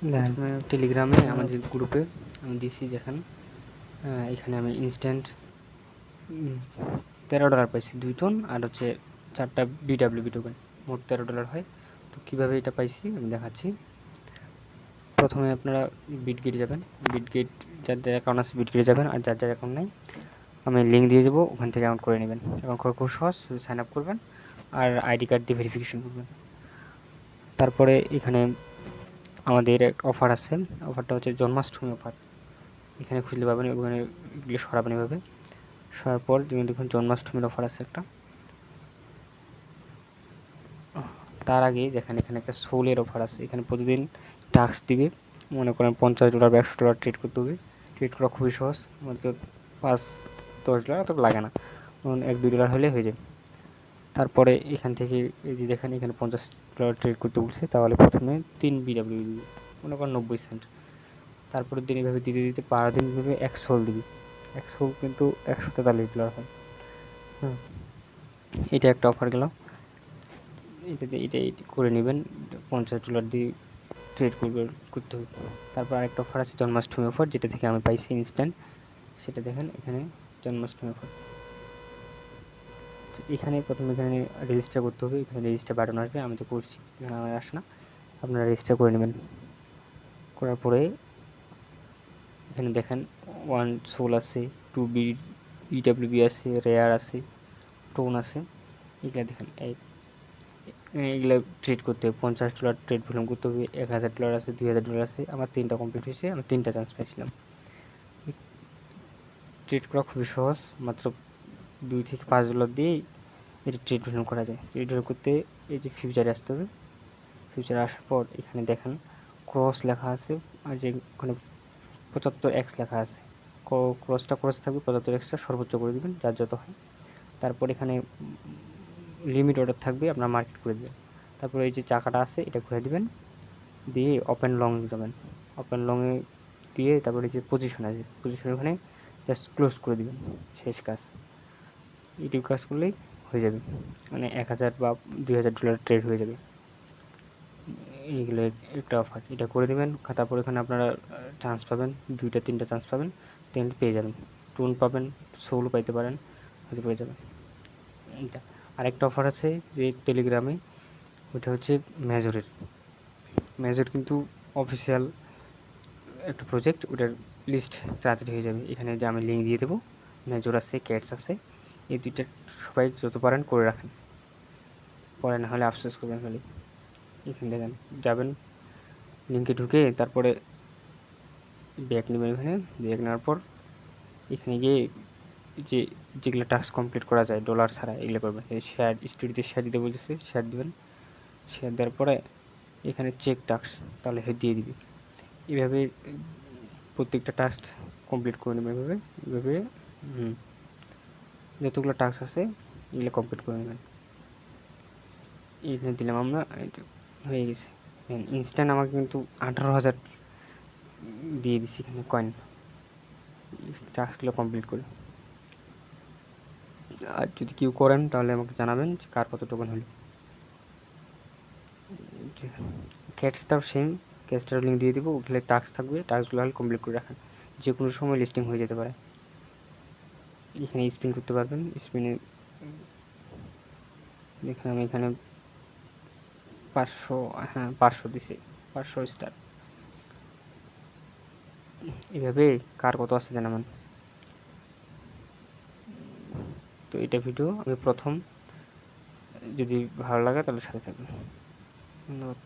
প্রথমে টেলিগ্রামে আমাদের গ্রুপে আমি দিছি, যেখানে এখানে আমি ইনস্ট্যান্ট $13 পাইছি 2 টন, আর হচ্ছে 4টা BWB টোকেন, মোট $13 হয়। তো কীভাবে এটা পাইছি আমি দেখাচ্ছি। প্রথমে আপনারা বিটগেট যাবেন, বিটগেট যার যার অ্যাকাউন্ট আছে বিটগেটে যাবেন, আর যার যার অ্যাকাউন্ট নেই আমি লিঙ্ক দিয়ে দেবো, ওখান থেকে অ্যাকাউন্ট করে নেবেন। অ্যাকাউন্ট করা খুব সহজ, শুধু সাইন আপ করবেন আর আইডি কার্ড দিয়ে ভেরিফিকেশন করবেন। তারপরে এখানে আমাদের একটা অফার আছে, অফারটা হচ্ছে জন্মাষ্টমী অফার। এখানে খুঁজলে পাবেন, ওখানে এগুলো সরাবেন এভাবে, সরার পর তুমি দেখুন জন্মাষ্টমীর অফার আছে একটা। তার আগে দেখেন এখানে একটা সোলের অফার আছে, এখানে প্রতিদিন টাস্ক দিবে, মনে করেন $50 বা $100 ট্রেড করতে হবে। ট্রেড করা খুবই সহজ, মাত্র $5-10 তো লাগে না, $1-2 হলে হয়ে যাবে। তারপরে এখান থেকে এই যে দেখেন এখানে $50 ট্রেড করতে বলছে, তাহলে প্রথমে 3 BW দিবি, মনে করেন 90 সেন্ট। তারপরে দিন এইভাবে দিতে দিতে 12 দিন ধরে 1 সোল দিবি, 1 সোল কিন্তু $143 হয়। এটা একটা অফার গেল, এটাই করে নেবেন, $50 দিয়ে ট্রেড করতে হবে। তারপর আরেকটা অফার আছে জন্মাষ্টমী অফার, যেটা থেকে আমি পাইছি ইনস্ট্যান্ট, সেটা দেখেন এখানে জন্মাষ্টমী অফার। এখানে প্রথমে এখানে রেজিস্টার করতে হবে, এখানে রেজিস্টার বাটন আসবে, আমি তো করছি, এখানে আমার আসে না, আপনারা রেজিস্টার করে নেবেন। করার পরে এখানে দেখেন 1 সোল আছে, 2 BWB আছে, রেয়ার আছে, টোন আছে, এগুলো দেখেন এগুলো ট্রেড করতে হবে। $50 ট্রেড ভলিউম করতে হবে, $1000 আছে, $2000 আছে। আমার 3টা কমপ্লিট হয়েছে, আমি 3টা চান্স পাইছিলাম। ট্রেড করা খুবই সহজ, মাত্র $2 থেকে $5 দিয়েই এটা ট্রেড ভলিউম করা যায়। ট্রেড ভলিউম করতে এই যে ফিউচারে আসতে হবে, ফিউচারে আসার পর এখানে দেখেন ক্রস লেখা আছে, আর যে ওখানে 75x লেখা আছে, ক্রস থাকবে, 75xটা সর্বোচ্চ করে দেবেন যার যত হয়। তারপর এখানে লিমিট অর্ডার থাকবে, আপনার মার্কেট করে দেবেন। তারপরে এই যে চাকাটা আছে এটা ঘুরে দিবেন, দিয়ে ওপেন লং যাবেন, ওপেন লংয়ে দিয়ে তারপরে যে পজিশন আছে পজিশনের ওখানে জাস্ট ক্লোজ করে দিবেন, শেষ কাজ। ইউটিউব কাজ করলেই হয়ে যাবে, মানে $1000 বা $2000 ট্রেড হয়ে যাবে। এইগুলো একটা অফার, এটা করে দেবেন। তারপর এখানে আপনারা চান্স পাবেন, 2-3টা চান্স পাবেন, তাহলে পেয়ে যাবেন, টোন পাবেন, সোল পাইতে পারেন, হয়তো পেয়ে যাবেন। এইটা আরেকটা অফার আছে যে টেলিগ্রামে, ওটা হচ্ছে মেজর কিন্তু অফিসিয়াল একটা প্রজেক্ট, ওটার লিস্ট তাড়াতাড়ি হয়ে যাবে। এখানে যে আমি লিঙ্ক দিয়ে দেবো, মেজর আছে, ক্যাটস আছে, এই দুইটা সবাই যত পারেন করে রাখেন, পরে না হলে আফসোস করবেন খালি। এখানে দেখেন যাবেন, লিঙ্কে ঢুকে তারপরে ব্যাক নেবেন, এখানে ব্যাক নেওয়ার পর এখানে গিয়ে যে যেগুলো টাস্ক কমপ্লিট করা যায় ডলার ছাড়া এগুলো করবেন। এই শেয়ার স্টোরিতে শেয়ার দিতে বলতেছে, শেয়ার দেবেন, শেয়ার দেওয়ার পরে এখানে চেক টাস্ক, তাহলে দিয়ে দিবি। এইভাবে প্রত্যেকটা টাস্ক কমপ্লিট করে নেবেন, এভাবে যতগুলো টাস্ক আছে এগুলো কমপ্লিট করে নেবেন। এইখানে দিলাম আমরা, হয়ে গেছে। ইনস্ট্যান্ট আমাকে কিন্তু 18,000 দিয়ে দিছি এখানে কয়েন, টাস্কগুলো কমপ্লিট করে। আর যদি কেউ করেন তাহলে আমাকে জানাবেন কার কত টোকেন হলো। ক্যাটসটাও সেম, ক্যাটসটার লিঙ্ক দিয়ে দিব, ওখানে টাস্ক থাকবে, টাস্কগুলো হলে কমপ্লিট করে রাখেন, যে কোনো সময় লিস্টিং হয়ে যেতে পারে। এখানে স্পিন করতে পারবেন, স্পিনে দেখেন আমি এখানে 500, হ্যাঁ 500 দিছি, 500 স্টার। এভাবে কার কত আছে জানাবেন। তো এটা ভিডিও আমি প্রথম, যদি ভালো লাগে তাহলে সাথে থাকবেন, ধন্যবাদ।